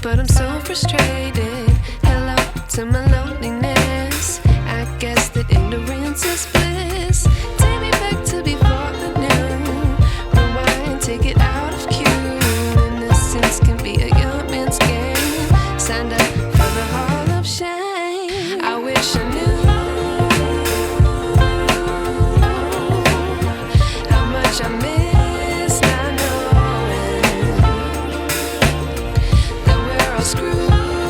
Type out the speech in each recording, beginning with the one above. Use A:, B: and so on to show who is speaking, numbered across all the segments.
A: But I'm so frustrated. Hello to my loneliness. I guess that ignorance is bliss. Take me back to before the noon. Rewind, take it out of cue. Innocence can be a young man's game. Signed up for the hall of shame. I wish I knew how much I miss not knowing that we're all screwed.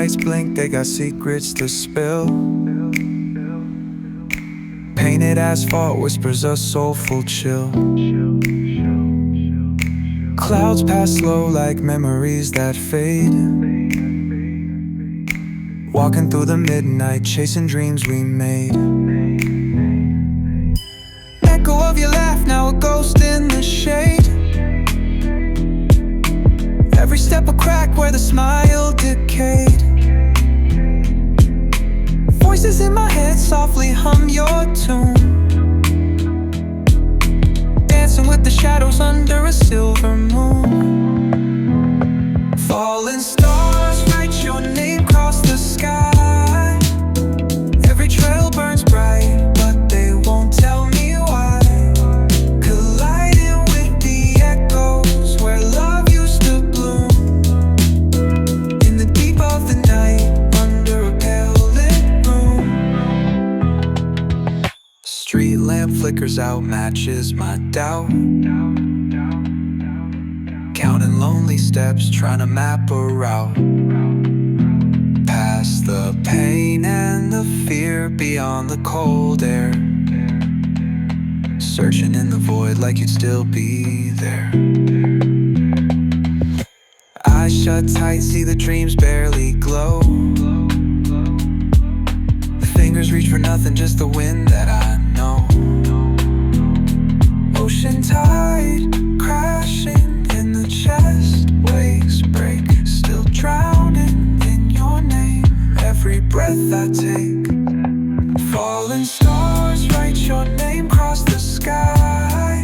B: lights blink, they got secrets to spill. Painted asphalt whispers a soulful chill. Clouds pass slow like memories that fade. Walking through the midnight, chasing dreams we made. Echo of your laugh, now a ghost in the shade. Every step a crack where the smile decayed. Voices in my head softly hum your tune, dancing with the shadows under a silver moon. Falling stars write your name across the sky. Every trail burns bright, but they won't tell me why. Colliding with the echoes where love used to bloom. In the deep of the night, under a pale lit room. Street lamp flickers out, matches my doubt. Counting lonely steps, trying to map a route. Past the pain and the fear, beyond the cold air. Searching in the void like you'd still be there. Eyes shut tight, see the dreams barely glow. Fingers reach for nothing, just the wind that I know. Ocean tide crashing in the chest, waves break, still drowning in your name. Every breath I take, falling stars write your name across the sky.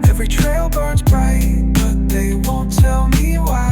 B: Every trail burns bright, but they won't tell me why.